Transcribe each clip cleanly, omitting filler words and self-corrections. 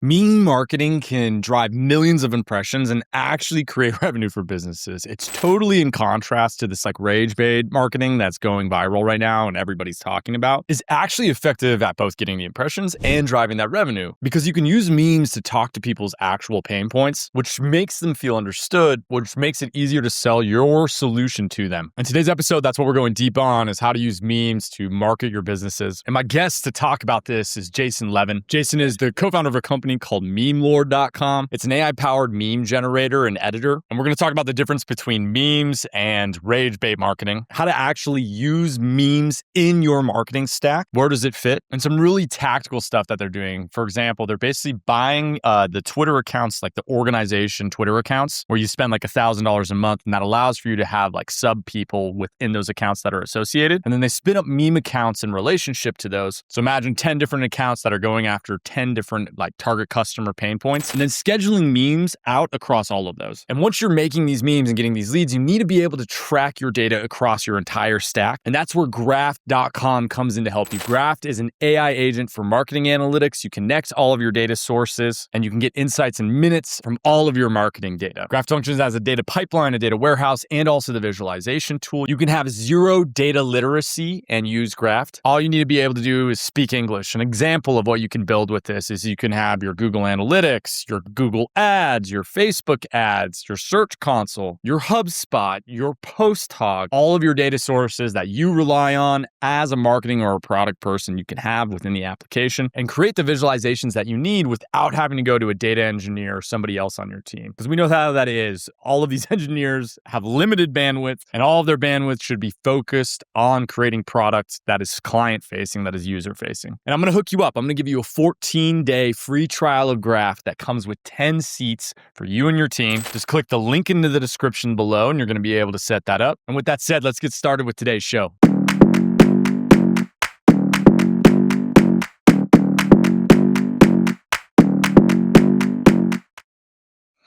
Meme marketing can drive millions of impressions and actually create revenue for businesses. It's totally in contrast to this like rage bait marketing that's going viral right now and everybody's talking about. It's actually effective at both getting the impressions and driving that revenue because you can use memes to talk to people's actual pain points, which makes them feel understood, which makes it easier to sell your solution to them. In today's episode, that's what we're going deep on, is how to use memes to market your businesses. And my guest to talk about this is Jason Levin. Jason is the co-founder of a company called memelord.com. It's an AI-powered meme generator and editor. And we're going to talk about the difference between memes and rage bait marketing, how to actually use memes in your marketing stack, where does it fit, and some really tactical stuff that they're doing. For example, they're basically buying the Twitter accounts, like the organization Twitter accounts, where you spend like $1,000 a month, and that allows for you to have like sub people within those accounts that are associated. And then they spin up meme accounts in relationship to those. So imagine 10 different accounts that are going after 10 different like target customer pain points, and then scheduling memes out across all of those. And once you're making these memes and getting these leads, you need to be able to track your data across your entire stack. And that's where Graft.com comes in to help you. Graft is an AI agent for marketing analytics. You connect all of your data sources and you can get insights in minutes from all of your marketing data. Graft functions as a data pipeline, a data warehouse, and also the visualization tool. You can have zero data literacy and use Graft. All you need to be able to do is speak English. An example of what you can build with this is you can have your Google Analytics, your Google Ads, your Facebook ads, your Search Console, your HubSpot, your Post Hog, all of your data sources that you rely on as a marketing or a product person you can have within the application and create the visualizations that you need without having to go to a data engineer or somebody else on your team. Because we know how that is. All of these engineers have limited bandwidth, and all of their bandwidth should be focused on creating products that is client-facing, that is user-facing. And I'm going to hook you up. I'm going to give you a 14-day free trial of Graft that comes with 10 seats for you and your team. Just click the link into the description below and you're going to be able to set that up. And with that said, let's get started with today's show.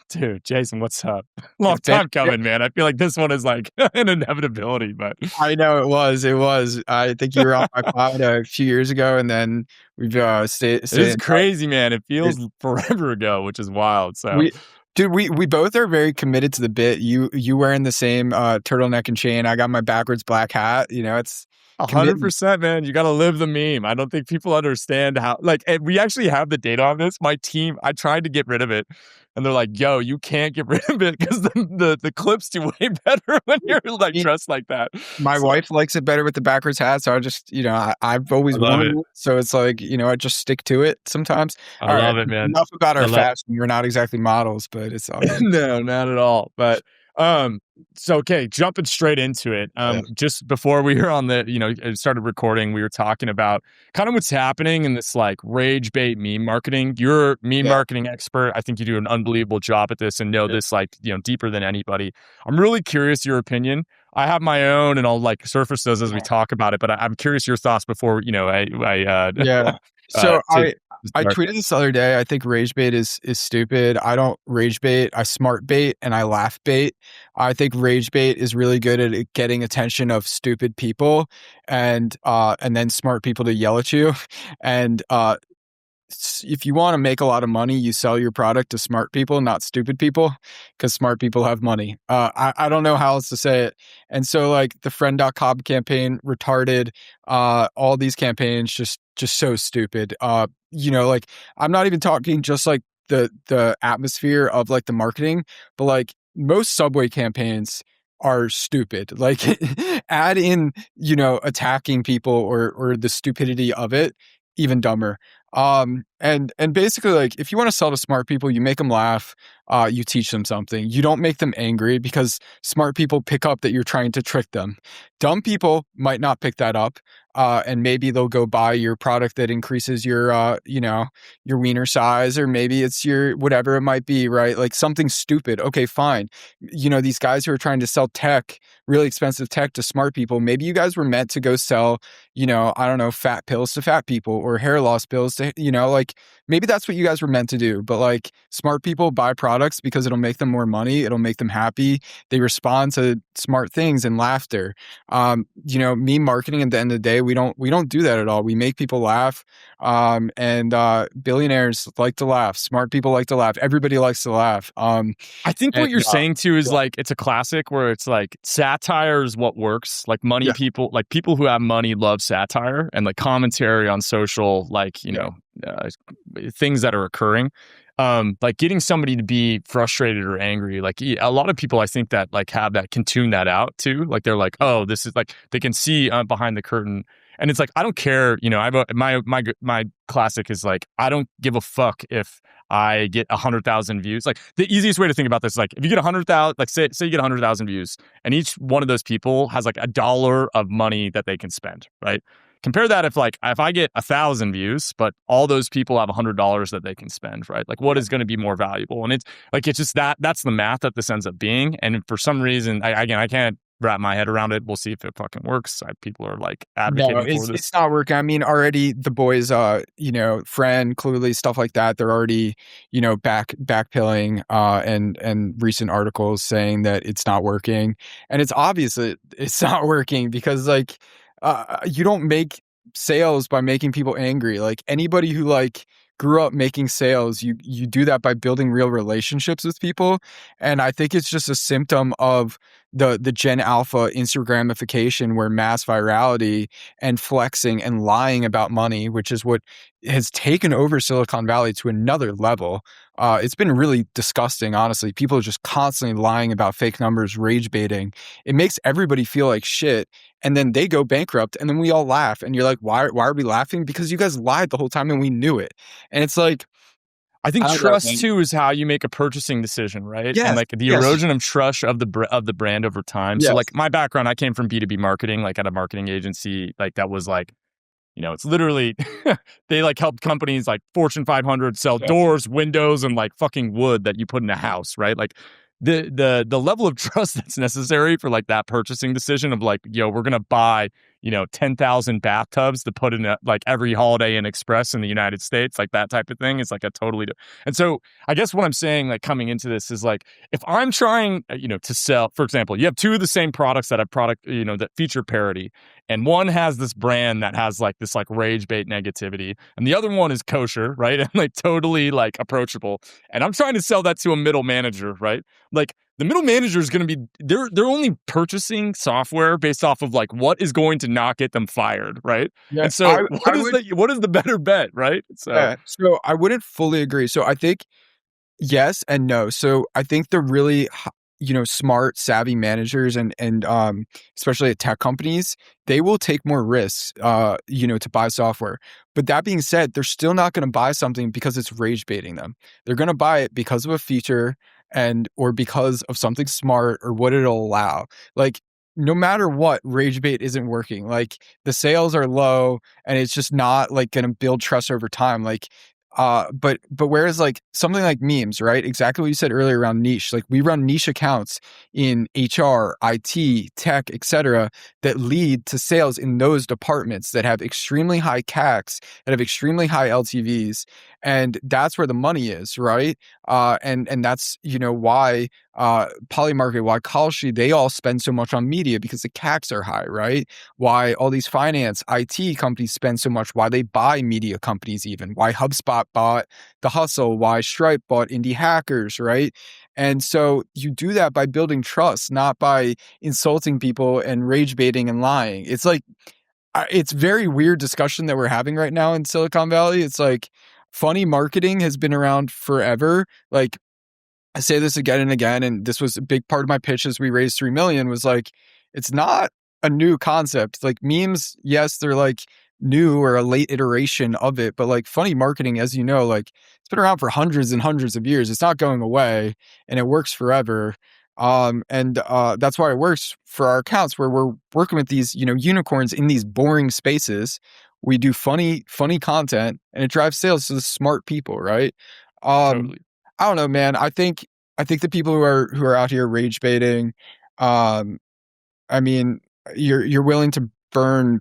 Dude, Jason, what's up? Long time coming, man. I feel like this one is like an inevitability, but I know it was. I think you were on my pod a few years ago, and then we've stayed. It's crazy, man. It feels forever ago, which is wild. So, we both are very committed to the bit. You wearing the same turtleneck and chain. I got my backwards black hat. You know, it's 100%, man. You got to live the meme. I don't think people understand how, like, and we actually have the data on this. My team, I tried to get rid of it. And they're like, yo, you can't get rid of it because the clips do way better when you're like dressed like that. My wife likes it better with the backwards hat. So I just, I've always worn it. So it's like, I just stick to it sometimes. I love it, man. Enough about our fashion. We're not exactly models, but it's all good. No, not at all. But so okay, jumping straight into it. Just before we were on started recording, we were talking about kind of what's happening in this like rage bait meme marketing. You're a meme marketing expert. I think you do an unbelievable job at this and know this like, deeper than anybody. I'm really curious your opinion. I have my own and I'll like surface those as we talk about it, but I'm curious your thoughts before, So I tweeted this the other day. I think rage bait is stupid. I don't rage bait. I smart bait and I laugh bait. I think rage bait is really good at getting attention of stupid people and then smart people to yell at you. And if you want to make a lot of money, you sell your product to smart people, not stupid people, because smart people have money. I don't know how else to say it. And so like the friend.com campaign, retarded, all these campaigns just so stupid. Like I'm not even talking just like the atmosphere of like the marketing, but like most Subway campaigns are stupid. Like add in, attacking people or the stupidity of it, even dumber. And basically like, if you want to sell to smart people, you make them laugh, you teach them something. You don't make them angry because smart people pick up that you're trying to trick them. Dumb people might not pick that up. And maybe they'll go buy your product that increases your wiener size, or maybe it's your, whatever it might be, right? Like something stupid. Okay, fine. These guys who are trying to sell tech, really expensive tech to smart people, maybe you guys were meant to go sell, I don't know, fat pills to fat people or hair loss pills to, like like maybe that's what you guys were meant to do, but like smart people buy products because it'll make them more money, it'll make them happy. They respond to smart things and laughter. Meme marketing at the end of the day, we don't do that at all. We make people laugh. And billionaires like to laugh. Smart people like to laugh. Everybody likes to laugh. I think what And you're saying too is yeah, like it's a classic where it's like satire is what works. Like money yeah, people, like people who have money love satire and like commentary on social, like yeah. things that are occurring. Like getting somebody to be frustrated or angry. Like a lot of people, I think that like have that can tune that out too. Like they're like, oh, this is like they can see behind the curtain. And it's like I don't care, my classic is like I don't give a fuck if I get 100,000 views. Like the easiest way to think about this is like if you get 100,000, like say you get 100,000 views, and each one of those people has like $1 of money that they can spend, right? Compare that if I get 1,000 views, but all those people have $100 that they can spend, right? Like what is going to be more valuable? And it's just that's the math that this ends up being. And for some reason, I can't wrap my head around it. We'll see if it fucking works. People are like No, advocating for this. it's not working. I mean, already the boys, friend, clearly stuff like that. They're already, backpilling, and recent articles saying that it's not working, and it's obvious that it's not working because you don't make sales by making people angry. Like anybody who like grew up making sales, you do that by building real relationships with people, and I think it's just a symptom of the Gen Alpha Instagramification where mass virality and flexing and lying about money, which is what has taken over Silicon Valley to another level. It's been really disgusting, honestly. People are just constantly lying about fake numbers, rage baiting. It makes everybody feel like shit. And then they go bankrupt and then we all laugh. And you're like, why are we laughing? Because you guys lied the whole time and we knew it. And it's like, I think I don't know, trust man. too is how you make a purchasing decision, right? And Yes, like the yes, erosion of trust of the brand over time. So yes. like my background, I came from B2B marketing, like at a marketing agency, like that was like, it's literally they like help companies like Fortune 500 sell Yeah. doors, windows, and like fucking wood that you put in a house, right? Like the level of trust that's necessary for like that purchasing decision of like, we're gonna buy 10,000 bathtubs to put in like every Holiday Inn Express in the United States, like that type of thing is like a totally. And so I guess what I'm saying, like coming into this, is like if I'm trying, to sell, for example, you have two of the same products that have that feature parity, and one has this brand that has like this like rage bait negativity, and the other one is kosher, right? And like totally like approachable. And I'm trying to sell that to a middle manager, right? Like the middle manager is going to be they're only purchasing software based off of like what is going to not get them fired, right? Yeah. And so I would, what is the better bet, right? So yeah. So I wouldn't fully agree. So I think yes and no. So I think the really smart, savvy managers and especially at tech companies, they will take more risks to buy software. But that being said, they're still not going to buy something because it's rage baiting them. They're going to buy it because of a feature and or because of something smart or what it'll allow. Like no matter what, rage bait isn't working. Like the sales are low and it's just not like going to build trust over time. Like but whereas like something like memes, right? Exactly what you said earlier around niche. Like we run niche accounts in HR, IT, tech, etc., that lead to sales in those departments that have extremely high CACs, that have extremely high LTVs, and that's where the money is, right? And that's why Polymarket, why Kalshi, they all spend so much on media because the CACs are high, right? Why all these finance, IT companies spend so much, why they buy media companies even, why HubSpot bought The Hustle, why Stripe bought Indie Hackers, right? And so you do that by building trust, not by insulting people and rage baiting and lying. It's like, it's very weird discussion that we're having right now in Silicon Valley. It's like funny marketing has been around forever. Like I say this again and again, and this was a big part of my pitch as we raised 3 million was like, it's not a new concept. Like memes, yes, they're like new or a late iteration of it, but like funny marketing, as you know, like it's been around for hundreds and hundreds of years. It's not going away and it works forever. And that's why it works for our accounts where we're working with these, unicorns in these boring spaces. We do funny content and it drives sales to the smart people, right? Um, totally. I don't know, man. I think the people who are out here rage baiting, I mean, you're willing to burn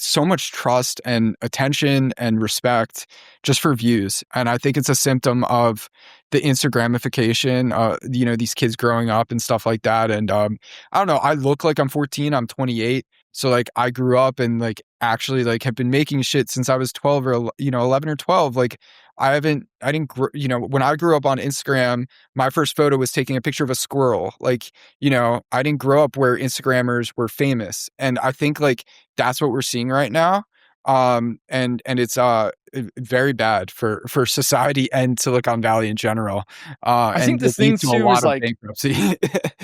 so much trust and attention and respect just for views. And I think it's a symptom of the Instagramification, these kids growing up and stuff like that. And I don't know, I look like I'm 14, I'm 28. So like I grew up and like actually like have been making shit since I was 12 or 11 or 12. Like I didn't when I grew up on Instagram, my first photo was taking a picture of a squirrel. Like, I didn't grow up where Instagrammers were famous. And I think like that's what we're seeing right now. And it's very bad for society and Silicon Valley in general. I think And this it thing leads to a too is lot of like bankruptcy.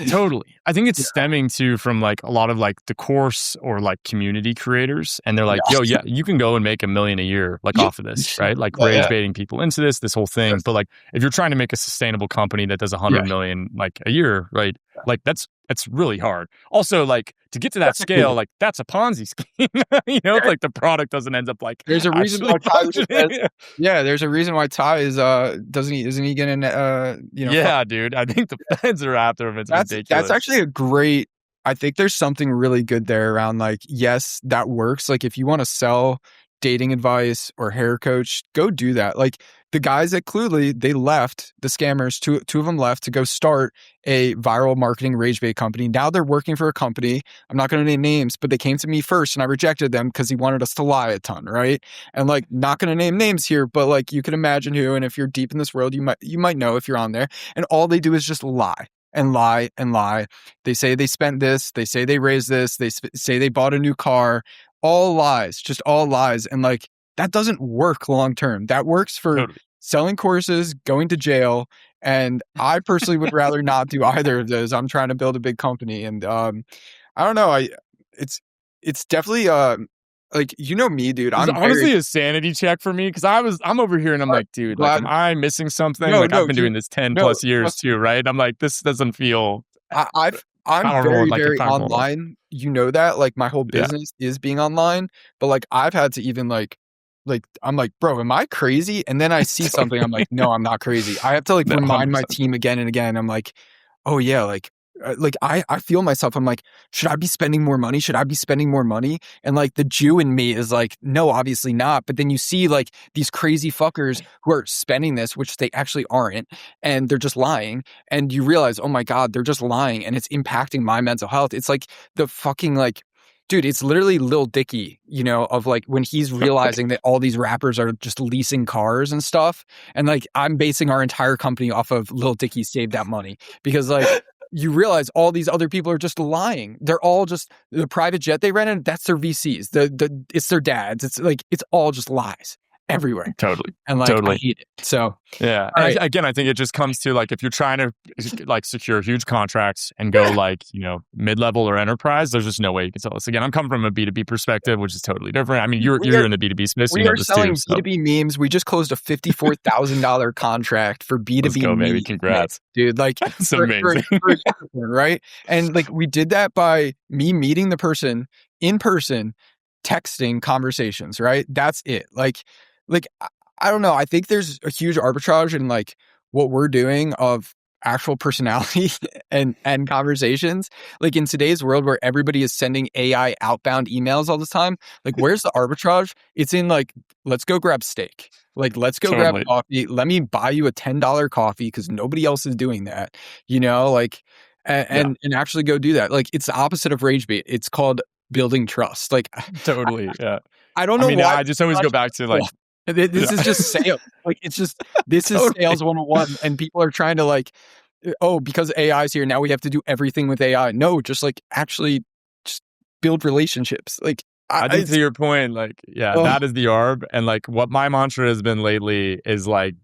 totally. I think it's Yeah. stemming too from like a lot of like the course or like community creators, and they're like, Yeah. "Yo, yeah, you can go and make $1 million a year like off of this, right?" Like rage Yeah. baiting people into this whole thing. Yes. But like, if you're trying to make a sustainable company that does 100 Yeah. million like a year, right? Like that's really hard. Also, like to get to that Definitely. scale, like that's a Ponzi scheme. If like the product doesn't end up like There's a reason actually why Ty functioning. yeah, there's a reason why Ty is isn't he gonna Yeah, dude. I think the feds are after him. It's that's ridiculous. actually a great. I think there's something really good there around like, yes, that works. Like if you want to sell dating advice or hair coach, go do that. Like the guys at Cluely, they left, the scammers, two of them left to go start a viral marketing rage bait company. Now they're working for a company. I'm not going to name names, but they came to me first and I rejected them because he wanted us to lie a ton, right? And like, not going to name names here, but like you can imagine who. And if you're deep in this world, you might know if you're on there. And all they do is just lie and lie and lie. They say they spent this. They say they raised this. They say they bought a new car. All lies, just all lies. And like, that doesn't work long term. That works for Totally. selling courses, going to jail. And I personally would rather not do either of those. I'm trying to build a big company. And I don't know. It's definitely like, me, dude. It's I'm honestly a sanity check for me because I'm over here and I'm like, dude, like, glad. am I missing something? No, Like, I've no, been doing this 10 no, plus years trust me. too, right? I'm like, this doesn't feel I'm powerful, very, like very powerful enough. online. You know that, like my whole Yeah, business is being online, but like I've had to even like I'm like, bro, am I crazy? And then I see something, I'm like, no, I'm not crazy. I have to like no, remind my 100%. team again and again. I'm like, oh yeah, like I feel myself. I'm like, should I be spending more money? Should I be spending more money? And like the Jew in me is like, no, obviously not. But then you see like these crazy fuckers who are spending this, which they actually aren't, and they're just lying. And you realize, oh my God, they're just lying, and it's impacting my mental health. It's like the fucking like. Dude, it's literally Lil Dicky, of like when he's realizing that all these rappers are just leasing cars and stuff. And like, I'm basing our entire company off of Lil Dicky Save That Money because like, you realize all these other people are just lying. They're all just the private jet they rented. That's their VCs. It's their dads. It's like, it's all just lies everywhere. Totally. And like, I hate it. So, Yeah. all right. Again, I think it just comes to like, if you're trying to like secure huge contracts and go like, mid-level or enterprise, there's just no way you can sell this. Again, I'm coming from a B2B perspective, which is totally different. I mean, you're in the B2B space. We You know are this selling too. So. B2B memes. We just closed a $54,000 contract for B2B Let's go, baby. memes, Congrats. dude. Like, It's for amazing. a unicorn, right? And like, we did that by me meeting the person in person, texting conversations, right? That's it. Like I don't know. I think there's a huge arbitrage in like what we're doing of actual personality and conversations. Like in today's world where everybody is sending AI outbound emails all the time, like where's the arbitrage? It's in like, let's go grab steak. Like, let's go grab Totally. coffee. Let me buy you a $10 coffee because nobody else is doing that, like, and actually go do that. Like, it's the opposite of rage bait. It's called building trust. Like, Totally. Yeah. I don't know I mean, why. I just always go back to like, This is just sales. Like, it's just, this is sales 101. And people are trying to like, oh, because AI is here, now we have to do everything with AI. No, just like actually just build relationships. Like, I think to your point, like, that is the ARB. And like what my mantra has been lately is like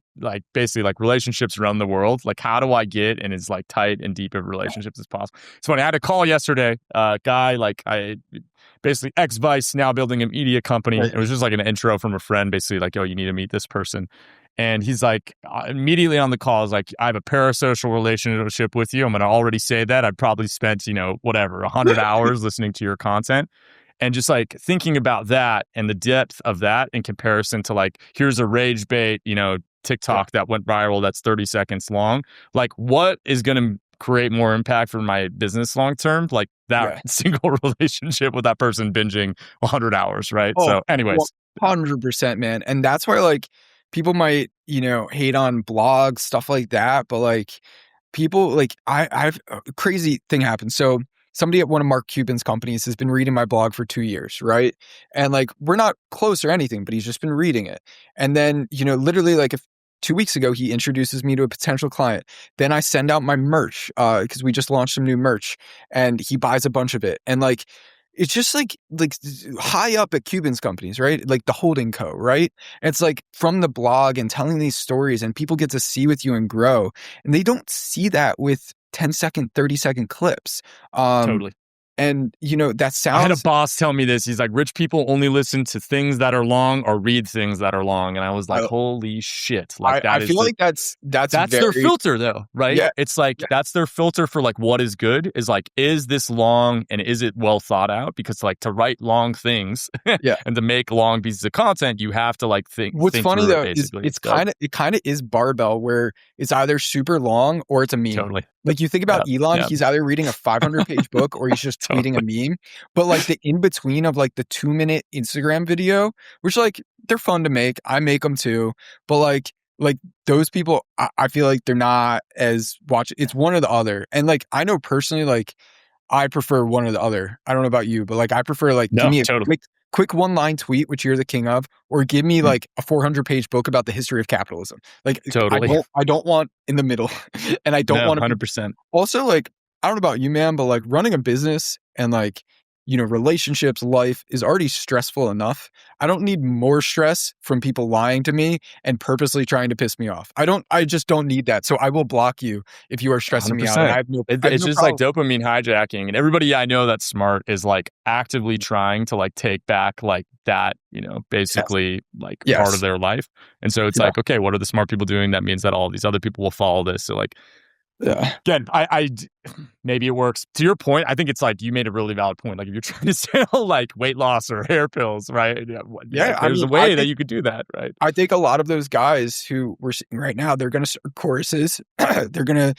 basically like relationships around the world. Like, how do I get in as like tight and deep of relationships as possible? It's funny. I had a call yesterday, guy, like I basically ex-Vice, now building a media company. Right. It was just like an intro from a friend, basically like, oh, you need to meet this person. And he's like, immediately on the call, is like, I have a parasocial relationship with you. I'm going to already say that. I've probably spent, 100 hours listening to your content. And just like thinking about that and the depth of that in comparison to like, here's a rage bait, TikTok that went viral that's 30 seconds long. Like, what is going to create more impact for my business long term, like that Yeah. single relationship with that person binging 100 hours, right? Oh, So, anyways, 100%, man. And that's why like people might, hate on blogs, stuff like that. But like people like I've a crazy thing happened. So somebody at one of Mark Cuban's companies has been reading my blog for 2 years, right? And like we're not close or anything, but he's just been reading it. And then, literally like if 2 weeks ago, he introduces me to a potential client. Then I send out my merch because we just launched some new merch, and he buys a bunch of it. And like it's just like high up at Cuban's companies, right? Like the holding co, right? And it's like from the blog and telling these stories, and people get to see with you and grow. And they don't see that with 10-second, 30-second clips. Um, totally. and that I had a sounds boss tell me this. He's like, rich people only listen to things that are long or read things that are long. And I was like, I, holy shit. Like I that is feel like that's that's their very, filter though, right? yeah, It's like yeah, that's their filter for like what is good is like, is this long and is it well thought out? Because like to write long things yeah. and to make long pieces of content, you have to like What's think funny through it though is basically. So it kind of is barbell where it's either super long or it's a meme. totally. Like you think Yeah. about Elon, Yeah. he's either reading a 500-page book or he's just tweeting a Totally. meme. But like the in between of like the 2-minute Instagram video, which like they're fun to make. I make them too. But like those people, I feel like they're not as watch. It's one or the other. And like I know personally, like I prefer one or the other. I don't know about you, but like I prefer like give No, me a totally. quick one-line tweet, which you're the king of, or give me Mm, like a 400-page book about the history of capitalism. Like totally. I don't want in the middle, and I don't No, want to be 100%. also like I don't know about you, man, but like running a business and like relationships, life is already stressful enough. I don't need more stress from people lying to me and purposely trying to piss me off. I just don't need that. So I will block you if you are stressing me out, and 100%. I have It's no just like problem. dopamine hijacking, and everybody I know that's smart is like actively trying to like take back like that, Yes. basically like part of Yes. their life. And so it's Yeah. like, okay, what are the smart people doing? That means that all these other people will follow this. So like, Yeah. again, maybe it works. To your point, I think it's like you made a really valid point. Like if you're trying to sell like weight loss or hair pills, right? Yeah, Yeah. like I there's a mean, way that you could do that, right? I think a lot of those guys who we're seeing right now, they're going to start courses. They're gonna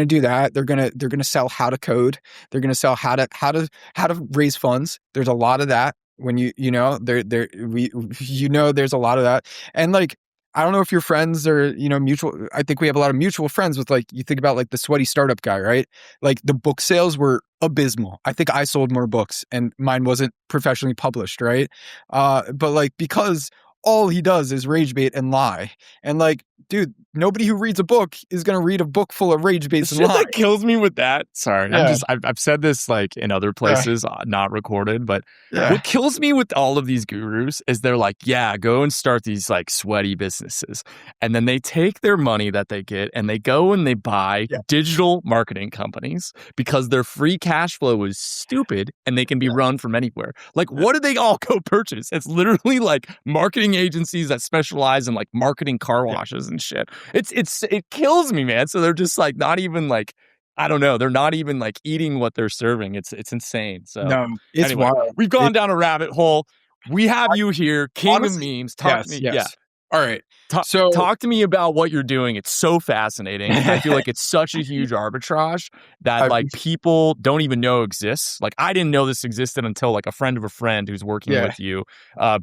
do that. They're gonna sell how to code. They're gonna sell how to raise funds. There's a lot of that when there we there's a lot of that. And like I don't know if your friends are mutual. I think we have a lot of mutual friends with like you think about like the sweaty startup guy, right? Like the book sales were abysmal. I think I sold more books and mine wasn't professionally published, right? But like because all he does is rage bait and lie. And like, dude, nobody who reads a book is going to read a book full of rage The baits and shit lies. that kills me with that, sorry, Yeah. I've said this like in other Yeah. places, not recorded, but Yeah. what kills me with all of these gurus is they're like, yeah, go and start these like sweaty businesses. And then they take their money that they get and they go and they buy Yeah. digital marketing companies because their free cash flow is stupid and they can be Yeah. run from anywhere. Like, what do they all go purchase? It's literally like marketing agencies that specialize in like marketing car Yeah. washes and shit. It kills me, man. So they're just like not even like I don't know. They're not even like eating what they're serving. It's insane. So No, it's anyway, wild. we've gone down a rabbit hole. We have I, you here, king of honestly, memes. Talk to yes. me. Yeah. Yes. All right. So, Talk to me about what you're doing. It's so fascinating. And I feel like it's such a huge arbitrage that I, like people don't even know exists. Like I didn't know this existed until like a friend of a friend who's working yeah. with you.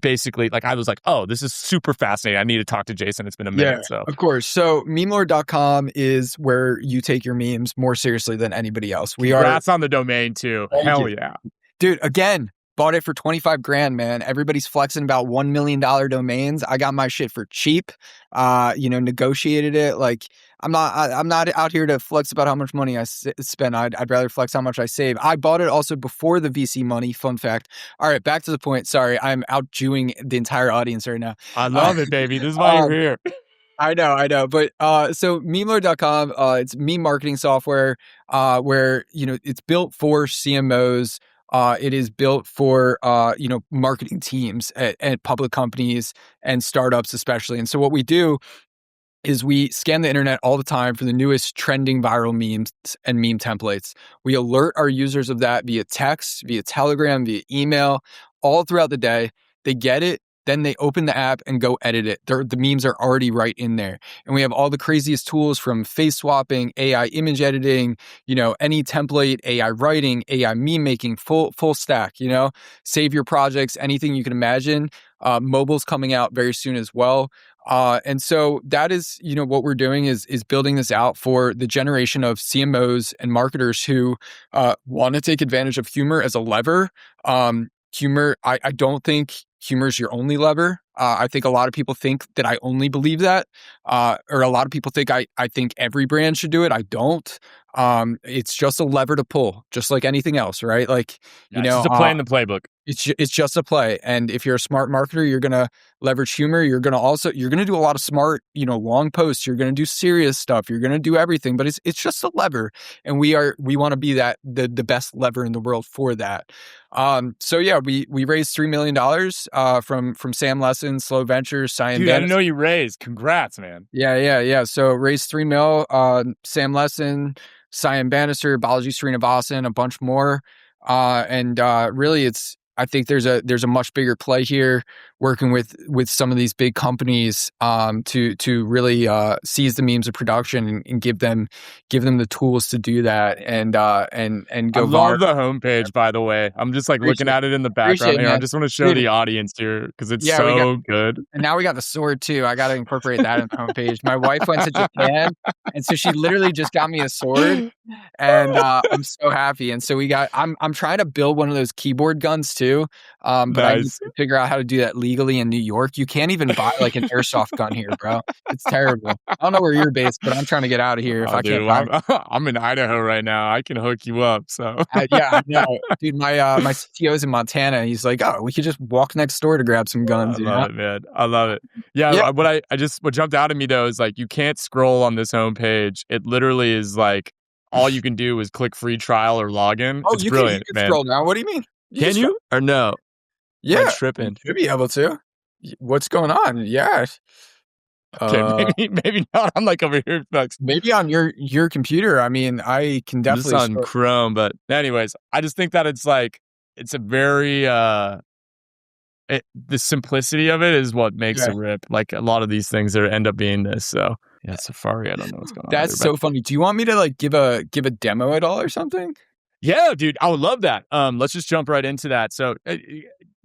Basically, like I was like, oh, this is super fascinating. I need to talk to Jason. It's been a Yeah, minute. So of course. So memelord.com is where you take your memes more seriously than anybody else. We are, congrats on the domain too. thank Hell you. yeah. Dude, again, bought it for 25 grand, man. Everybody's flexing about $1 million domains. I got my shit for cheap. Negotiated it. Like I'm not out here to flex about how much money I spend. I'd rather flex how much I save. I bought it also before the VC money. Fun fact. All right, back to the point. Sorry, I'm out Jewing the entire audience right now. I love it, baby. This is why you're here. I know. But so memelord.com, it's meme marketing software where, it's built for CMOs. It is built for, marketing teams at public companies and startups, especially. And so what we do is we scan the internet all the time for the newest trending viral memes and meme templates. We alert our users of that via text, via Telegram, via email, all throughout the day. They get it. then they open the app and go edit it. The memes are already right in there. And we have all the craziest tools from face swapping, AI image editing, any template, AI writing, AI meme making, full stack, save your projects, anything you can imagine. Mobile's coming out very soon as well. And so that is, what we're doing is building this out for the generation of CMOs and marketers who want to take advantage of humor as a lever. Humor, I don't think humor is your only lever. I think a lot of people think that I only believe that, or a lot of people think I think every brand should do it. I don't. It's just a lever to pull, just like anything else, right? Like, It's just a play in the playbook. It's just a play. And if you're a smart marketer, you're going to leverage humor. You're going to do a lot of smart, long posts. You're going to do serious stuff. You're going to do everything, but it's just a lever. And we want to be the best lever in the world for that. So yeah, we raised $3 million, from Sam Lessin, Slow Ventures, Cyan Dude, I didn't know you raised. Congrats, man. Yeah. So raised 3 mil, Sam Lessin, Cyan Bannister, Balaji Srinivasan, a bunch more. And really I think there's a much bigger play here, working with some of these big companies to really seize the memes of production and give them the tools to do that and go. I love the homepage, by the way. I'm just looking at it in the background here. I just want to show the audience here because it's so good. And now we got the sword too. I got to incorporate that in the homepage. My wife went to Japan, and so she literally just got me a sword, and I'm so happy. And so I'm trying to build one of those keyboard guns too. But nice. I need to figure out how to do that legally in New York. You can't even buy an airsoft gun here, bro. It's terrible. I don't know where you're based, but I'm trying to get out of here if I can't buy it. I'm in Idaho right now. I can hook you up. So yeah, I know. Dude, my CTO's in Montana. He's like, oh, we could just walk next door to grab some guns. I love it, man. I love it. Yeah. What jumped out at me though is you can't scroll on this homepage. It literally is all you can do is click free trial or login. Oh, it's brilliant, you can man. Scroll down. What do you mean? Can you or no? Yeah, am I tripping. You should be able to. What's going on? Yeah. Okay, maybe not. I'm over here. Maybe on your computer. I mean, I can definitely. This on Chrome, but anyways, I just think that it's a very the simplicity of it is what makes it rip. A lot of these things end up being this. So yeah, Safari. I don't know what's going on. That's so funny. Do you want me to give a demo at all or something? Yeah, dude, I would love that. Let's just jump right into that. So,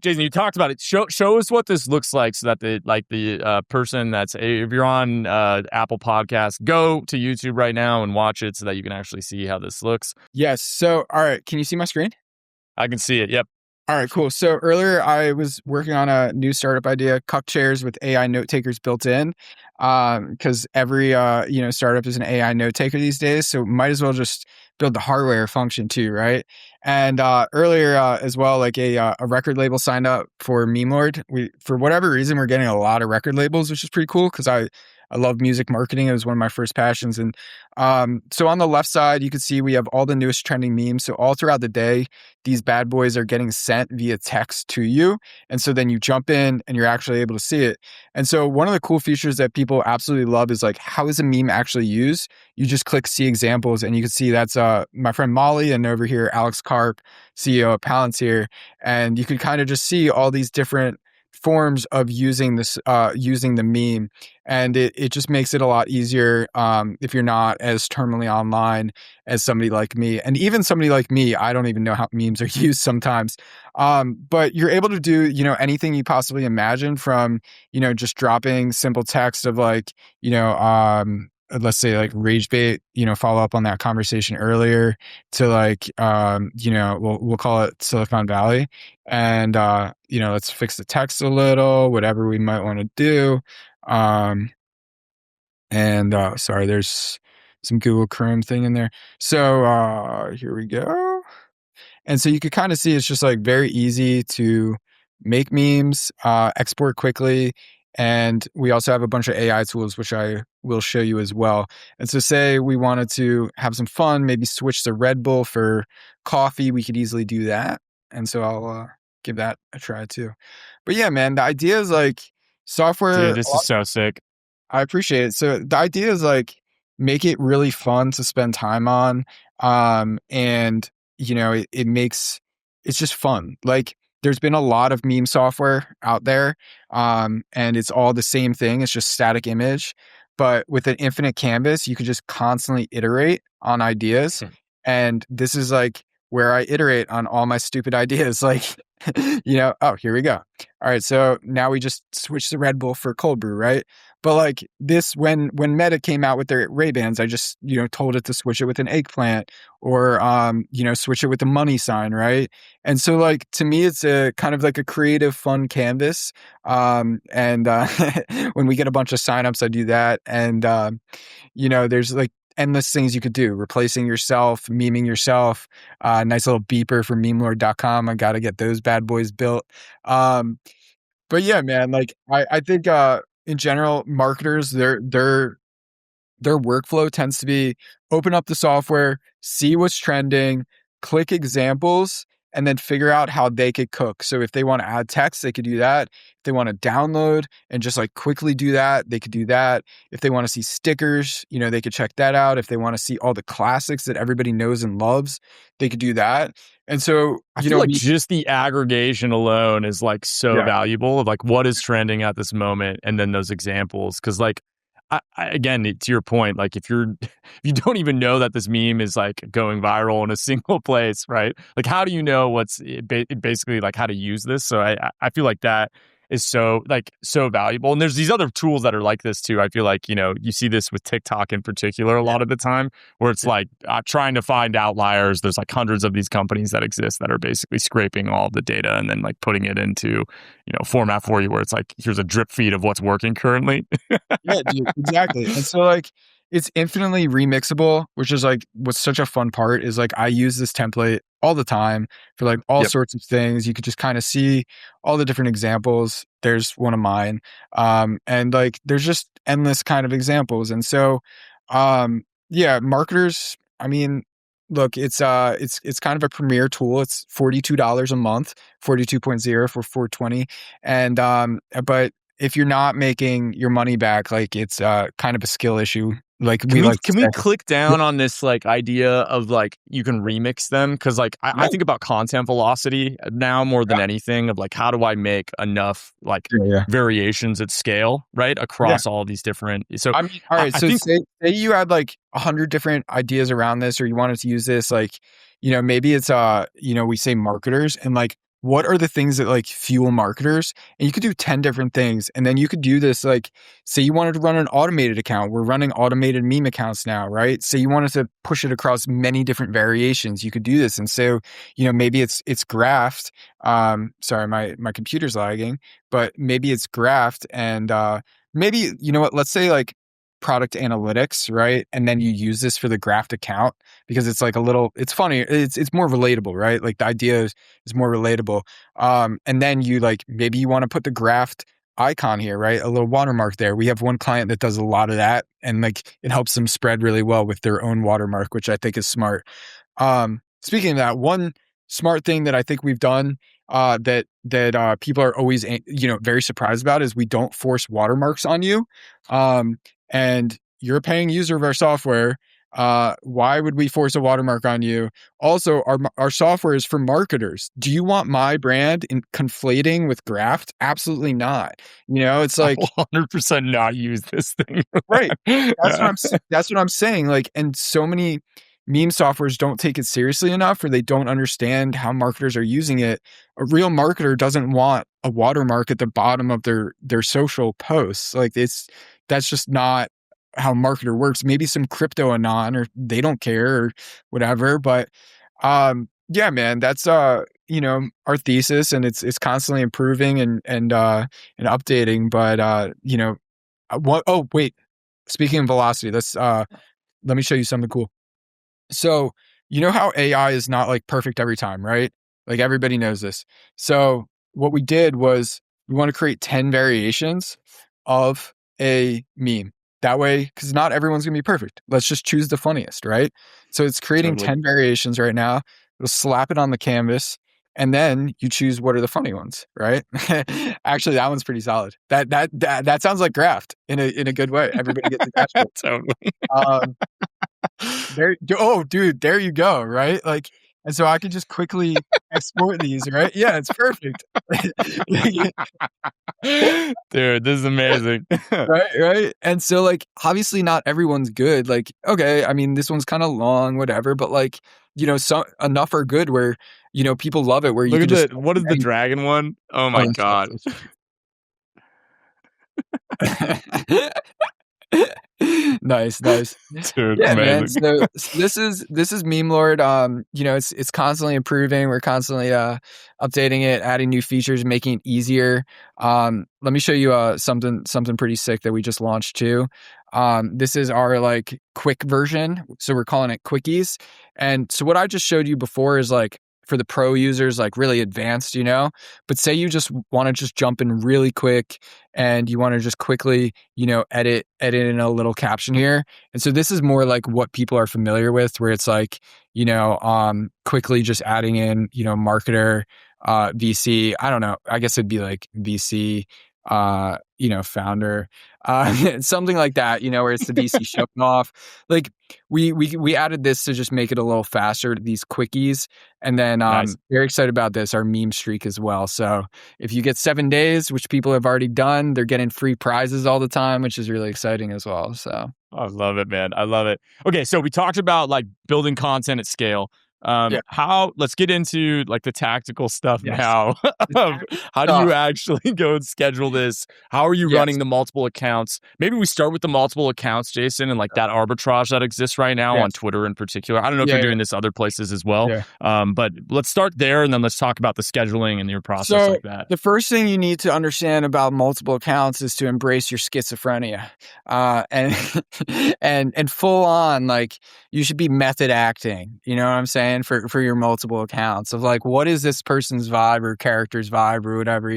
Jason, you talked about it. Show us what this looks like, so that the person that's if you're on Apple Podcasts, go to YouTube right now and watch it so that you can actually see how this looks. Yes. So, all right, can you see my screen? I can see it. Yep. All right, cool. So earlier I was working on a new startup idea, Cuck chairs with AI note takers built in, because every startup is an AI note taker these days. So might as well just build the hardware function too, right? And earlier as well, a record label signed up for Meme Lord. For whatever reason, we're getting a lot of record labels, which is pretty cool because I love music marketing. It was one of my first passions. And so on the left side, you can see we have all the newest trending memes. So all throughout the day, these bad boys are getting sent via text to you. And so then you jump in and you're actually able to see it. And so one of the cool features that people absolutely love is how is a meme actually used? You just click see examples and you can see that's my friend Molly, and over here, Alex Karp, CEO of Palantir. And you can kind of just see all these different forms of using the meme, and it just makes it a lot easier if you're not as terminally online as somebody like me. And even somebody like me, I don't even know how memes are used sometimes, but you're able to do anything you possibly imagine, from just dropping simple text of let's say rage bait, follow up on that conversation earlier, to we'll call it Silicon Valley, and let's fix the text a little, whatever we might want to do. Sorry, there's some Google Chrome thing in there. So here we go. And so you could kind of see it's just very easy to make memes, export quickly. And we also have a bunch of AI tools, which I will show you as well. And so say we wanted to have some fun, maybe switch to Red Bull for coffee, we could easily do that. And so I'll give that a try too. But yeah, man, the idea is software. Dude, this is so sick. I appreciate it. So the idea is make it really fun to spend time on. And it's just fun. there's been a lot of meme software out there, and it's all the same thing. It's just static image. But with an infinite canvas, you could just constantly iterate on ideas. And this is like where I iterate on all my stupid ideas. Like, oh, here we go. All right, so now we just switch the Red Bull for cold brew, right? But like this, when Meta came out with their Ray-Bans, I just told it to switch it with an eggplant, or switch it with a money sign, right? And so like to me, it's a kind of like a creative, fun canvas. And when we get a bunch of signups, I do that, and there's like endless things you could do, replacing yourself, memeing yourself. Nice little beeper for memelord.com. I got to get those bad boys built. But yeah, man, like I think in general, marketers, their workflow tends to be open up the software, see what's trending, click examples, and then figure out how they could cook. So if they want to add text, they could do that. If they want to download and just like quickly do that, they could do that. If they want to see stickers, they could check that out. If they want to see all the classics that everybody knows and loves, they could do that. And so, I feel like just the aggregation alone is like so valuable of like what is trending at this moment, and then those examples. Cause like, again, to your point, like if you don't even know that this meme is like going viral in a single place, right? Like, how do you know what's basically like how to use this? So I feel like that is so valuable. And there's these other tools that are like this too. I feel like, you see this with TikTok in particular a lot of the time, where it's like trying to find outliers. There's like hundreds of these companies that exist that are basically scraping all the data and then like putting it into, format for you, where it's like, here's a drip feed of what's working currently. Yeah, dude, exactly. And so like it's infinitely remixable, which is like what's such a fun part is like I use this template all the time for like all sorts of things. You could just kind of see all the different examples. There's one of mine. And like there's just endless kind of examples. And so marketers, I mean, look, it's kind of a premier tool. It's $42 a month, 42.0 for 420. And but if you're not making your money back, like it's kind of a skill issue. Like can we click down on this like idea of like you can remix them? Because like I think about content velocity now more than anything, of like how do I make enough like variations at scale, right, across all these different. So I mean, all right. So say you had like 100 different ideas around this, or you wanted to use this, like maybe it's we say marketers, and like what are the things that like fuel marketers? And you could do 10 different things. And then you could do this, like, say you wanted to run an automated account. We're running automated meme accounts now, right? Say you wanted to push it across many different variations. You could do this. And so, maybe it's graphed. Sorry, my computer's lagging, but maybe it's graphed, and maybe, let's say like product analytics, right? And then you use this for the graphed account because it's like it's funny. It's more relatable, right? Like the idea is more relatable. And then you like, maybe you want to put the graphed icon here, right? A little watermark there. We have one client that does a lot of that, and like it helps them spread really well with their own watermark, which I think is smart. Speaking of that, one smart thing that I think we've done that people are always very surprised about is we don't force watermarks on you. And you're a paying user of our software. Why would we force a watermark on you? Also, our software is for marketers. Do you want my brand in conflating with graphed? Absolutely not. It's like I 100% not use this thing. Right. That's what I'm saying. Like, and so many meme softwares don't take it seriously enough, or they don't understand how marketers are using it. A real marketer doesn't want a watermark at the bottom of their social posts. Like that's just not how a marketer works. Maybe some crypto anon, or they don't care or whatever. But yeah, man, that's our thesis, and it's constantly improving and updating. But oh wait, speaking of velocity, let me show you something cool. So, how AI is not like perfect every time, right? Like everybody knows this. So what we did was we want to create 10 variations of a meme. That way, because not everyone's going to be perfect. Let's just choose the funniest, right? So it's creating 10 variations right now. It'll slap it on the canvas, and then you choose what are the funny ones, right? Actually, that one's pretty solid. That sounds like graft in a good way. Everybody gets a dashboard. Totally. Dude, there you go, right? Like, and so I could just quickly export these, right? Yeah, it's perfect. Dude, this is amazing. Right, right. And so, like, obviously not everyone's good. Like, okay, I mean, this one's kind of long, whatever, but like, some enough are good where, people love it where you Look could at just what is the dragon one? Oh oh, my God. Nice, nice. Dude, Yeah, man. amazing. So this is meme lord. It's constantly improving. We're constantly updating it, adding new features, making it easier. Let me show you something pretty sick that we just launched too. This is our like quick version. So we're calling it quickies. And so what I just showed you before is like for the pro users, like really advanced, but say you just want to just jump in really quick and you want to just quickly, edit in a little caption here. And so this is more like what people are familiar with, where it's like, quickly just adding in, marketer, VC. I don't know. I guess it'd be like VC, founder, something like that, where it's the VC showing off. Like we added this to just make it a little faster, these quickies. And then Nice. very excited about this, our meme streak as well. So if you get 7 days, which people have already done, they're getting free prizes all the time, which is really exciting as well. So I love it, man. I love it. Okay, so we talked about like building content at scale. yeah, Let's get into like the tactical stuff yes. now. Of how do you Stuff. actually go and schedule this? How are you Yes. running the multiple accounts? Maybe we start with the multiple accounts, Jason, and like that arbitrage that exists right now on Yes. Twitter in particular. I don't know if Yeah, you're yeah, doing this other places as well. yeah. But let's start there and then let's talk about the scheduling and your process So like that. the first thing you need to understand about multiple accounts is to embrace your schizophrenia, and and full on like you should be method acting. You know what I'm saying for your multiple accounts of like what is this person's vibe or character's vibe or whatever.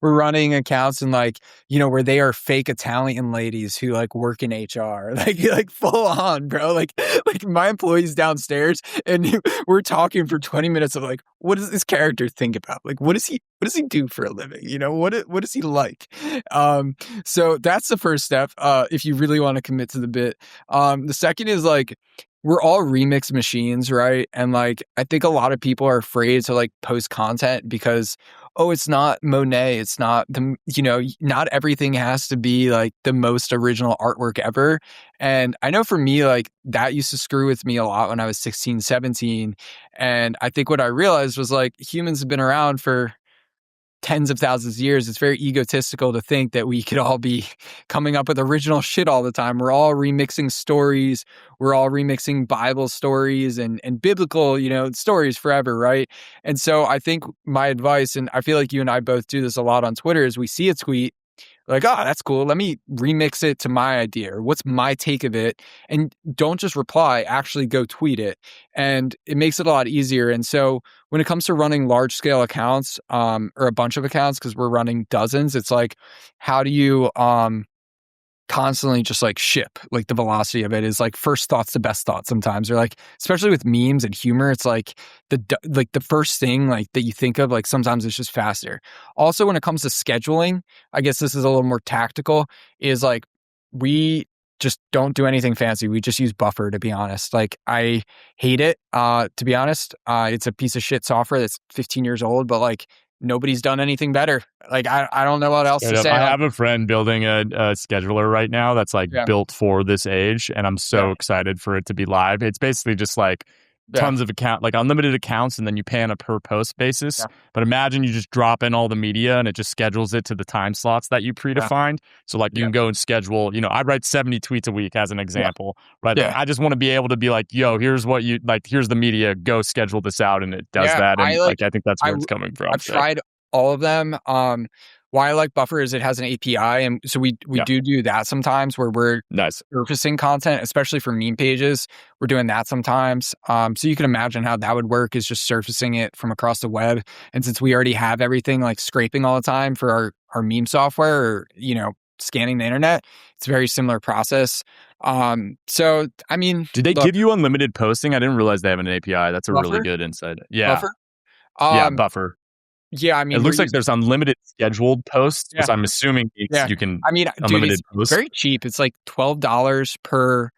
We're running accounts and like where they are fake Italian ladies who like work in HR, like full on, bro. Like my employees downstairs and we're talking for 20 minutes of like, what does this character think about? Like, what does he do for a living? What is he like? So that's the first step. If you really want to commit to the bit. The second is like, we're all remix machines, right? And like, I think a lot of people are afraid to like post content because, oh, it's not Monet. It's not not everything has to be like the most original artwork ever. And I know for me, like that used to screw with me a lot when I was 16, 17. And I think what I realized was like humans have been around for tens of thousands of years. It's very egotistical to think that we could all be coming up with original shit all the time. We're all remixing stories. We're all remixing Bible stories and biblical, stories forever, right? And so I think my advice, and I feel like you and I both do this a lot on Twitter, is we see a tweet like, oh, that's cool. Let me remix it to my idea. Or what's my take of it? And don't just reply, actually go tweet it. And it makes it a lot easier. And so when it comes to running large scale accounts, or a bunch of accounts, because we're running dozens, it's like, how do you constantly just like ship like the velocity of it is like first thoughts to best thoughts sometimes, or like especially with memes and humor, it's like the first thing like that you think of, like sometimes it's just faster. Also when it comes to scheduling, I guess this is a little more tactical, is like we just don't do anything fancy. We just use Buffer, to be honest. Like I hate it, to be honest. It's a piece of shit software that's 15 years old, but like nobody's done anything better. Like I don't know what else Straight to up. say. I Like, have a friend building a scheduler right now that's like yeah, built for this age, and I'm so yeah, excited for it to be live. It's basically just like yeah, tons of like unlimited accounts, and then you pay on a per post basis. yeah, But imagine you just drop in all the media, and it just schedules it to the time slots that you yeah, predefined. So like you yeah, can go and schedule. I write 70 tweets a week as an yeah, example, right? Like yeah. I just want to be able to be like, yo, here's what you like. Here's the media. Go schedule this out, and it does Yeah, that. I And like like I think that's I where w it's coming from. I've So tried all of them. Why I like Buffer is it has an API, and so we yeah, do that sometimes where we're nice. surfacing content, especially for meme pages. We're doing that sometimes. So you can imagine how that would work is just surfacing it from across the web. And since we already have everything like scraping all the time for our meme software or, scanning the internet, it's a very similar process. So I mean, Did they look, give you unlimited posting? I didn't realize they have an API. That's a really Buffer, good insight. Yeah. Buffer. Yeah, Um, Buffer. yeah, I It mean, we're looks like using there's unlimited scheduled posts, yeah. which I'm assuming means Yeah. you can I mean, dude, unlimited it's posts. very cheap. It's like $12 per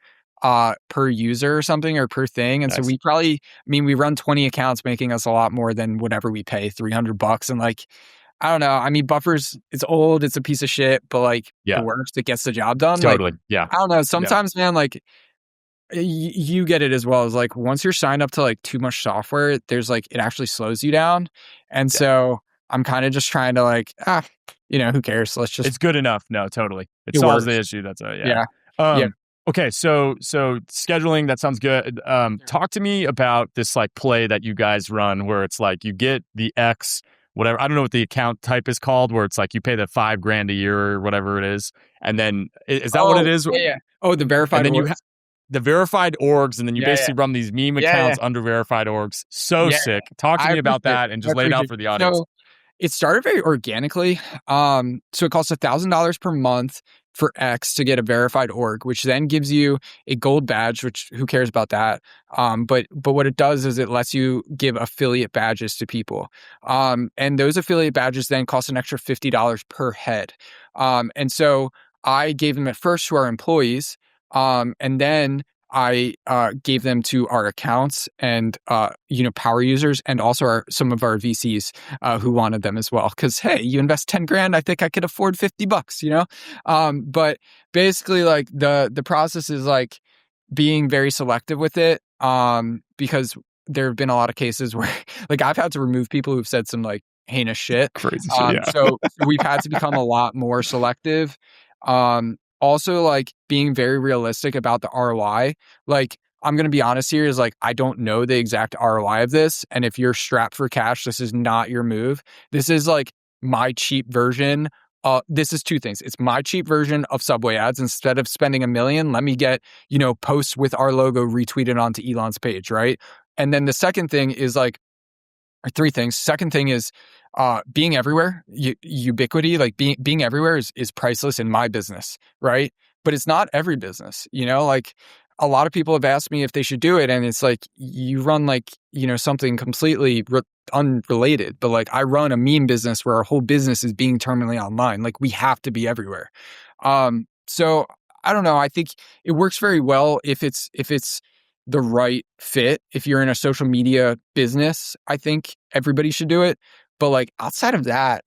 per user or something, or per thing. And so Nice. we probably, I mean, we run 20 accounts, making us a lot more than whatever we pay, $300. And like, I don't know. I mean, Buffers, it's old, it's a piece of shit, but like it Yeah, works, it gets the job done. Like, totally. Yeah. I don't know. Yeah. Sometimes, man, like you get it as well, as like once you're signed up to like too much software, there's like it actually slows you down. And Yeah. so I'm kind of just trying to like, who cares? Let's just, It's good enough. No, totally. It it solves the works. issue. That's yeah. Yeah. Yeah. Um, okay, so scheduling, that sounds good. Talk to me about this like play that you guys run where it's like you get the X, whatever. I don't know what the account type is called, where it's like you pay the $5,000 a year or whatever it is. And then is that what it Oh, is? yeah, yeah. Oh, the And verified then orgs. the verified orgs, and then you Yeah, yeah. basically run these meme Yeah, yeah. accounts under verified orgs. So Yeah. sick. Talk to I me about appreciate it. that and I just lay it out appreciate for it. the audience. So it started very organically. So it costs $1,000 per month for X to get a verified org, which then gives you a gold badge, which who cares about that? But what it does is it lets you give affiliate badges to people. And those affiliate badges then cost an extra $50 per head. And so I gave them at first to our employees. And then I gave them to our accounts and power users, and also some of our VCs who wanted them as well. Because hey, you invest 10 grand, I think I could afford $50. But basically, like the process is like being very selective with it. Because there have been a lot of cases where like I've had to remove people who've said some like heinous shit. Crazy shit. Yeah. So we've had to become a lot more selective. Also, like being very realistic about the ROI. Like, I'm going to be honest here, is like, I don't know the exact ROI of this. And if you're strapped for cash, this is not your move. This is like my cheap version. This is two things. It's my cheap version of Subway ads. Instead of spending $1 million, let me get, posts with our logo retweeted onto Elon's page, right? And then the second thing is like, or three things. Second thing is being everywhere, ubiquity. Like being everywhere is priceless in my business, right? But it's not every business. Like a lot of people have asked me if they should do it, and it's like you run like something completely unrelated. But like I run a meme business where our whole business is being terminally online. Like we have to be everywhere. So I don't know. I think it works very well if it's the right fit. If you're in a social media business, I think everybody should do it. But like outside of that,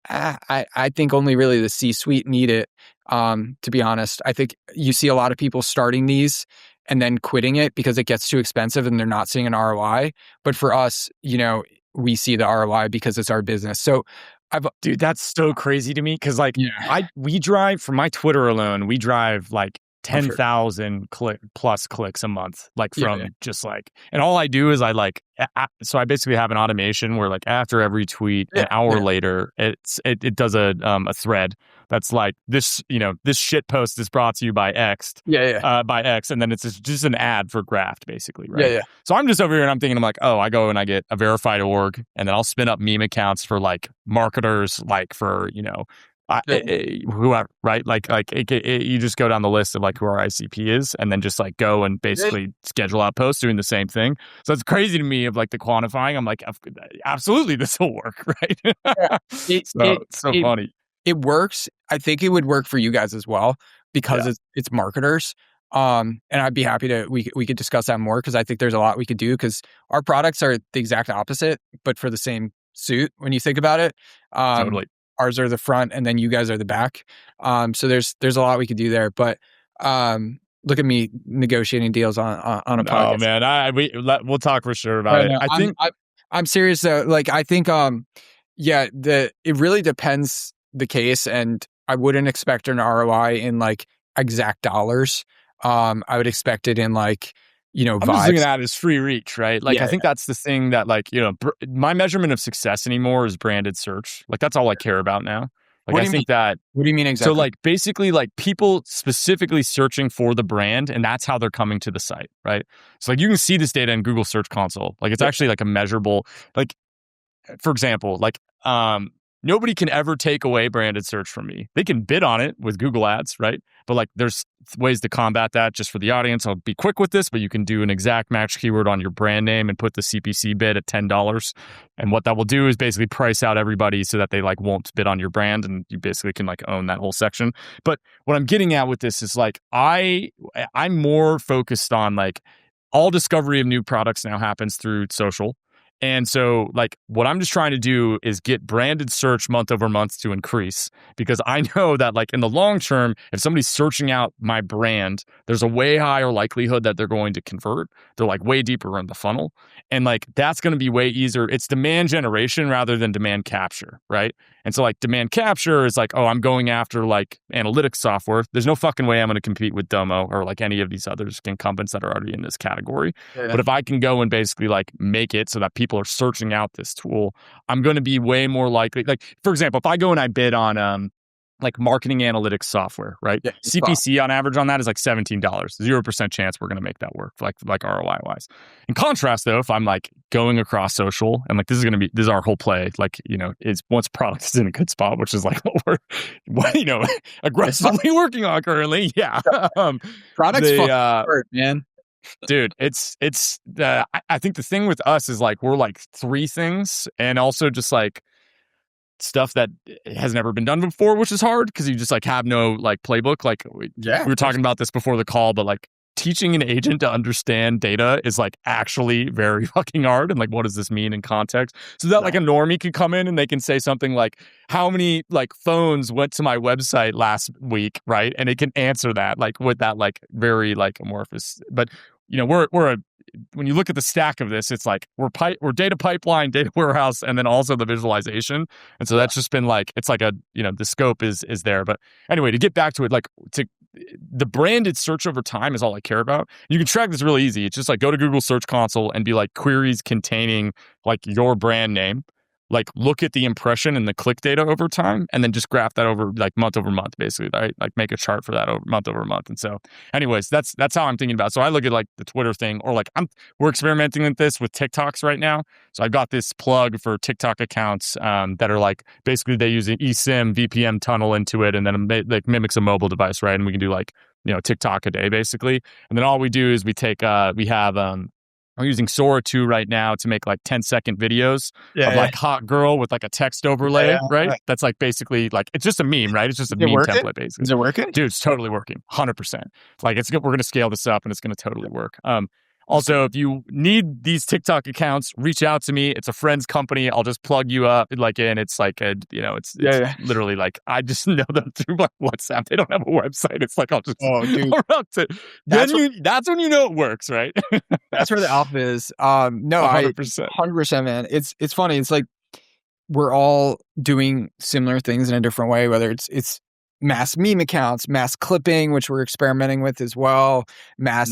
I think only really the C-suite need it. To be honest, I think you see a lot of people starting these and then quitting it because it gets too expensive and they're not seeing an ROI. But for us, we see the ROI because it's our business. So Dude, that's so crazy to me because like yeah, we drive from my Twitter alone, we drive like I'm sure. 10,000 plus clicks a month, like Yeah, from yeah. just like, and all I do is I like, so I basically have an automation where like after every tweet, an Yeah, hour yeah, later, it does a thread that's like this, this shit post is brought to you by X, yeah, yeah, by X, and then it's just an ad for Graft basically, yeah, right? yeah. So I'm just over here and I'm thinking, I'm like, oh, I go and I get a verified org, and then I'll spin up meme accounts for like marketers, like for, Yeah. whoever, right? You just go down the list of like who our ICP is, and then just like go and basically schedule out posts doing the same thing. So it's crazy to me of like the quantifying. I'm like, absolutely, this will work, Yeah. right? It, So it, it's so it, funny. it works. I think it would work for you guys as well because Yeah, it's marketers. And I'd be happy to we could discuss that more because I think there's a lot we could do because our products are the exact opposite, but for the same suit when you think about it. totally. Ours are the front and then you guys are the back. So there's a lot we could do there. But look at me negotiating deals on a Oh podcast. man, we'll talk for sure about it. No, I think I'm serious though. Like I think yeah, it really depends the case, and I wouldn't expect an ROI in like exact dollars. I would expect it in like I'm just looking vibes. at it as free reach, right? Like, I Yeah. think that's the thing that, like, my measurement of success anymore is branded search. Like, that's all I care about now. Like, What do I you mean? think that, What do you mean so, exactly? like, basically, like, people specifically searching for the brand, and that's how they're coming to the site, right? So, like, you can see this data in Google Search Console. Like, it's Yeah. actually like a measurable, like, for example, like, nobody can ever take away branded search from me. They can bid on it with Google Ads, right? But like there's ways to combat that. Just for the audience, I'll be quick with this, but you can do an exact match keyword on your brand name and put the CPC bid at $10. And what that will do is basically price out everybody so that they like won't bid on your brand, and you basically can like own that whole section. But what I'm getting at with this is like I'm more focused on like all discovery of new products now happens through social. And so, like, what I'm just trying to do is get branded search month over month to increase, because I know that, like, in the long term, if somebody's searching out my brand, there's a way higher likelihood that they're going to convert. They're like way deeper in the funnel. And like, that's going to be way easier. It's demand generation rather than demand capture, right? And so, like, demand capture is like, oh, I'm going after like analytics software. There's no fucking way I'm going to compete with Domo or like any of these other incumbents that are already in this category. Yeah. But if I can go and basically like make it so that people are searching out this tool, I'm going to be way more likely. Like, for example, if I go and I bid on like marketing analytics software, right? Yeah, CPC on average on that is like $17. 0% chance we're going to make that work, like ROI wise. In contrast, though, if I'm like going across social and like this is our whole play, like, you know, is once product is in a good spot, which is like what we're aggressively working on currently. Yeah. Products hard, man. Dude, I think the thing with us is like we're like three things, and also just like stuff that has never been done before, which is hard because you just like have no like playbook. Like we were talking about this before the call, but like teaching an agent to understand data is like actually very fucking hard. And like, what does this mean in context? So that like a normie could come in and they can say something like, how many like phones went to my website last week, right? And it can answer that like with that like very like amorphous. But you know, when you look at the stack of this, it's like we're data pipeline, data warehouse, and then also the visualization. And so that's just been like, it's like the scope is there. But anyway, to get back to it, like the branded search over time is all I care about. You can track this really easy. It's just like go to Google Search Console and be like queries containing like your brand name. Like look at the impression and the click data over time, and then just graph that over like month over month, basically, right? Like make a chart for that over month. And so anyways, that's how I'm thinking about it. So I look at like the Twitter thing, or like we're experimenting with this with TikToks right now. So I've got this plug for TikTok accounts that are like, basically they use an eSIM VPN tunnel into it, and then it like mimics a mobile device, right? And we can do like, you know, TikTok a day basically. And then all we do is I'm using Sora 2 right now to make like 10-second videos of like hot girl with like a text overlay, right? That's like basically like, it's just a meme, right? It's just a meme template basically. Is it working? Dude, it's totally working. 100%. Like we're going to scale this up and it's going to totally work. Also, if you need these TikTok accounts, reach out to me. It's a friend's company. I'll just plug you up. Like, and it's like it's literally like I just know them through my WhatsApp. They don't have a website. It's like I'll just that's when you know it works, right? That's where the alpha is. No, 100%. 100%, man. It's funny. It's like we're all doing similar things in a different way. Whether it's mass meme accounts, mass clipping, which we're experimenting with as well, mass,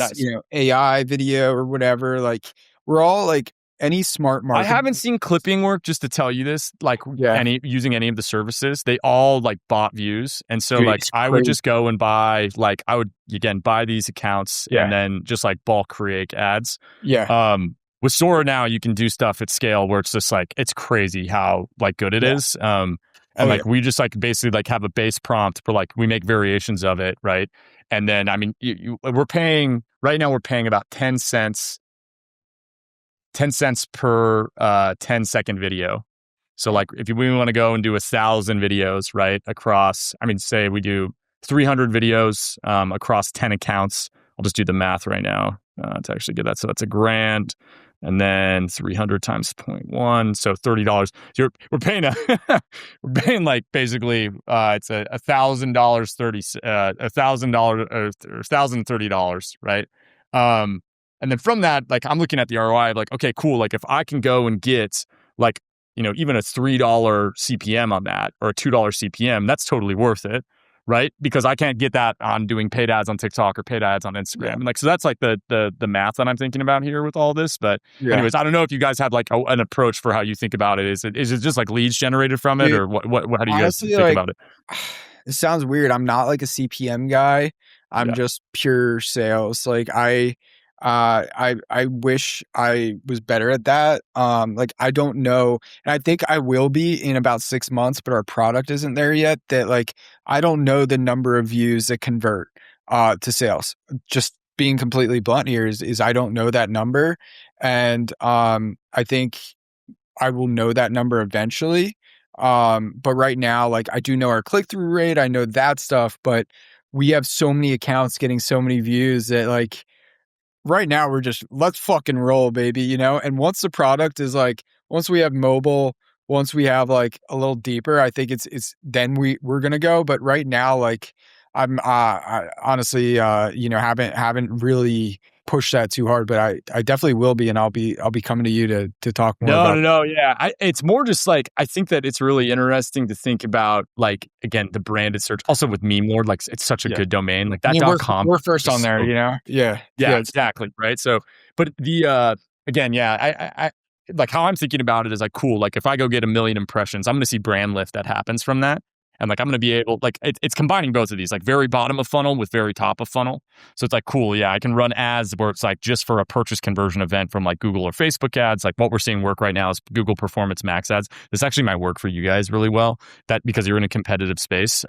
AI video or whatever. Like we're all like any smart marketing. I haven't seen clipping work, just to tell you this, like using any of the services, they all like bot views. And so like I would just go and buy these accounts and then just like bulk create ads. Yeah. With Sora now you can do stuff at scale where it's just like, it's crazy how like good it is. And we just like basically like have a base prompt for like, we make variations of it, right? And then, I mean, we're paying about 10 cents per 10-second video. So like if we want to go and do 1,000 videos, right, across, I mean, say we do 300 videos across 10 accounts. I'll just do the math right now to actually get that. So that's $1,000. And then 300 times 0.1, so $30. So we're paying we're paying like basically it's $1,000, $1,030, right? And then from that, like I'm looking at the ROI, like okay, cool. Like if I can go and get like even a $3 CPM on that or a $2 CPM, that's totally worth it. Right? Because I can't get that on doing paid ads on TikTok or paid ads on Instagram. And like, so that's like the math that I'm thinking about here with all this. But anyways, I don't know if you guys have like an approach for how you think about it. Is it just like leads generated from it, or what how do you guys think about it? It sounds weird. I'm not like a CPM guy. I'm just pure sales. Like I wish I was better at that. Like I don't know, and I think I will be in about 6 months, but our product isn't there yet. That like I don't know the number of views that convert to sales. Just being completely blunt here is I don't know that number, and I think I will know that number eventually. But right now, like I do know our click through rate, I know that stuff, but we have so many accounts getting so many views that like right now we're just let's fucking roll, baby, you know? And once the product is like, once we have mobile, once we have like a little deeper, I think it's then we're gonna go. But right now, like I honestly you know, haven't really pushed that too hard, but I definitely will be, and I'll be coming to you to talk more No, about. no, no. Yeah. It's more just like, I think that it's really interesting to think about, like, again, the branded search. Also with Meme Lord, like, it's such a Yeah. good domain. Like, I that mean, .com we're first is on there, so, you know? Yeah. yeah, Yeah. exactly. Right. So, but again, yeah, I like how I'm thinking about it is like, cool. Like, if I go get 1 million impressions, I'm going to see brand lift that happens from that. And like, I'm going to be able, like, it's combining both of these, like very bottom of funnel with very top of funnel. So it's like, cool. Yeah, I can run ads where it's like just for a purchase conversion event from like Google or Facebook ads. Like what we're seeing work right now is Google Performance Max ads. This actually might work for you guys really well, that because you're in a competitive space.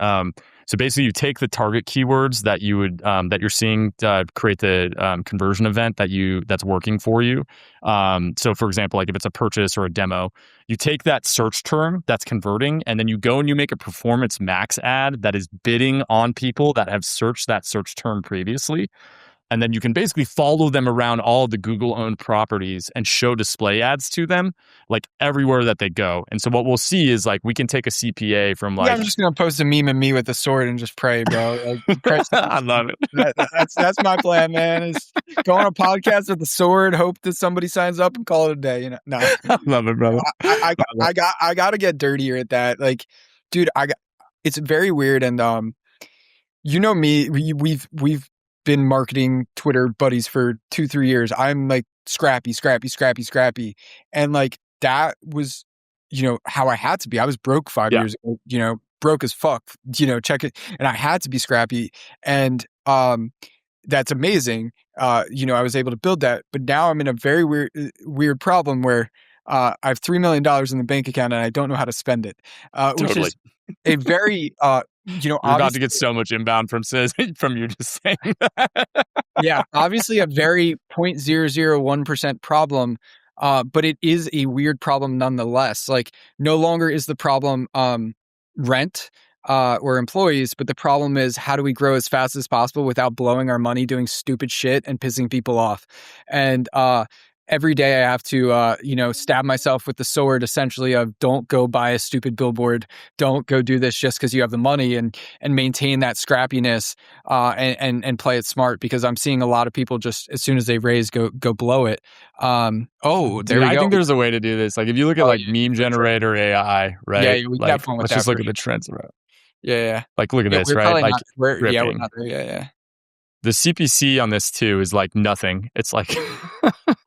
So basically, you take the target keywords that you would that you're seeing create the conversion event that's working for you. So for example, like if it's a purchase or a demo, you take that search term that's converting, and then you go and you make a performance max ad that is bidding on people that have searched that search term previously. And then you can basically follow them around all the Google owned properties and show display ads to them like everywhere that they go. And so what we'll see is like we can take a CPA from Yeah, I'm like just gonna post a meme of me with a sword and just pray, bro. Like, pray. I love it. That's my plan, man. Is go on a podcast with a sword, hope that somebody signs up, and call it a day. You know, no, I love it, brother. I got to get dirtier at that. Like, dude, it's very weird, and you know me, we've been marketing Twitter buddies for 2-3 years. I'm like scrappy, and like that was, you know, how I had to be. I was broke 5 years ago, you know, broke as fuck, you know, check it, and I had to be scrappy, and that's amazing. You know, I was able to build that, but now I'm in a very weird problem where I have $3 million in the bank account and I don't know how to spend it, which is a very you know, you're about to get so much inbound from from you just saying that. Yeah, obviously a very 0.001% problem, but it is a weird problem nonetheless. Like, no longer is the problem rent or employees, but the problem is how do we grow as fast as possible without blowing our money doing stupid shit and pissing people off? And every day I have to, you know, stab myself with the sword, essentially, of don't go buy a stupid billboard, don't go do this just because you have the money, and maintain that scrappiness and play it smart, because I'm seeing a lot of people just as soon as they raise go blow it. There we I go. think there's a way to do this. Like if you look at like meme generator AI, right? Yeah, we can like, have fun with let's that. just look at the trends around. Yeah. Like look at this, We're right? probably Like not. We're dripping. not there. Yeah. The CPC on this too is like nothing. It's like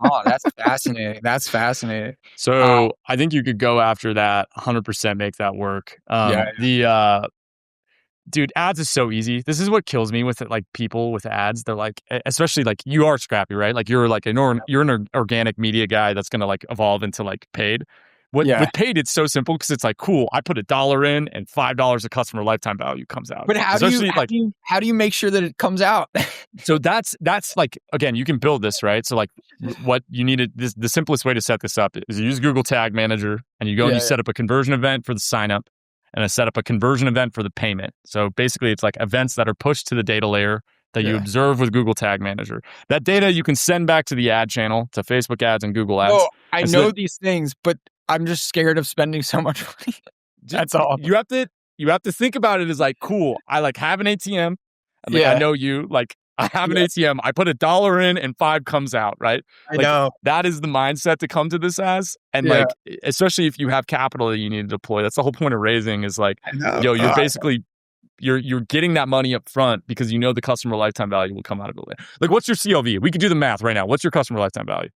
Oh, that's fascinating. That's fascinating. so I think you could go after that 100%, make that work. Yeah. The dude, ads is so easy. This is what kills me with it, like people with ads. They're like, especially like you are scrappy, right? Like you're like you're an organic media guy that's gonna like evolve into like paid. With paid, it's so simple because it's like, cool, I put $1 in and $5 of customer lifetime value comes out. But how do you make sure that it comes out? So that's like, again, you can build this, right? So like what you need the simplest way to set this up is you use Google Tag Manager and you go and you set up a conversion event for the sign up and I set up a conversion event for the payment. So basically it's like events that are pushed to the data layer that you observe with Google Tag Manager. That data you can send back to the ad channel, to Facebook ads and Google ads. Oh, I know these things, but I'm just scared of spending so much money. That's all. You have to think about it as like, cool, I like have an ATM. And like, I know you, like I have an ATM. I put $1 in and $5 comes out, right? I know. That is the mindset to come to this as. And like, especially if you have capital that you need to deploy, that's the whole point of raising is like, yo, you're basically, you're getting that money up front because you know the customer lifetime value will come out of it later. Like, what's your CLV? We can do the math right now. What's your customer lifetime value?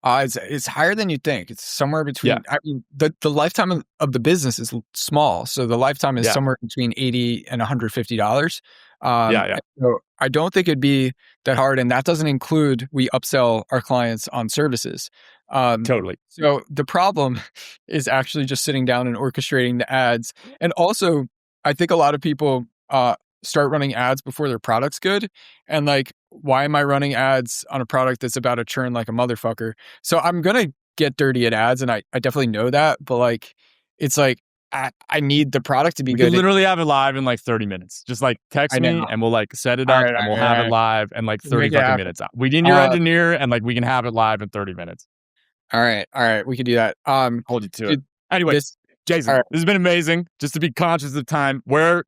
It's higher than you think. It's somewhere between. I mean, the lifetime of the business is small, so the lifetime is somewhere between $80 and $150. Yeah, yeah. So I don't think it'd be that hard, and that doesn't include we upsell our clients on services. Totally. So the problem is actually just sitting down and orchestrating the ads. And also, I think a lot of people start running ads before their product's good. And like, why am I running ads on a product that's about to churn like a motherfucker? So I'm gonna get dirty at ads, and I definitely know that. But like, it's like I need the product to be We can good. literally have it live in like 30 minutes. Just like text I know. me and we'll like set it All up right, and all we'll right, have all it right. live in like We'll 30 make it fucking happen. minutes. We need your engineer and like we can have it live in 30 minutes. All right. We could do that. Hold you to it. Dude, Anyway, this. Jason, All right. this has been amazing. Just to be conscious of time. When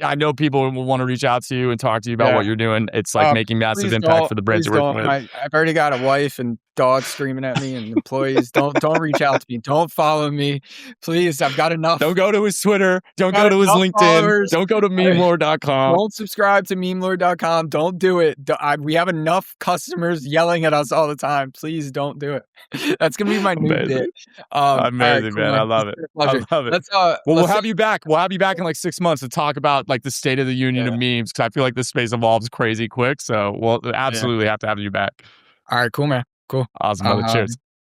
I know people will want to reach out to you and talk to you about Yeah. what you're doing. It's like making massive impact for the brands Please you're working don't. with. I've already got a wife and dogs screaming at me and employees. Don't reach out to me. Don't follow me. Please, I've got enough. Don't go to his Twitter. Don't Got go to his enough LinkedIn. followers. Don't go to All right. memelore.com. Don't subscribe to memelore.com. Don't do it. We have enough customers yelling at us all the time. Please don't do it. That's gonna be my new bit. Amazing, all right, cool, man. I love It's it. been a pleasure. I love it. Let's We'll have you back. We'll have you back in like 6 months to talk about like the state of the union of memes, because I feel like this space evolves crazy quick. So we'll absolutely have to have you back. All right, cool, man. Cool. Awesome, brother. Cheers.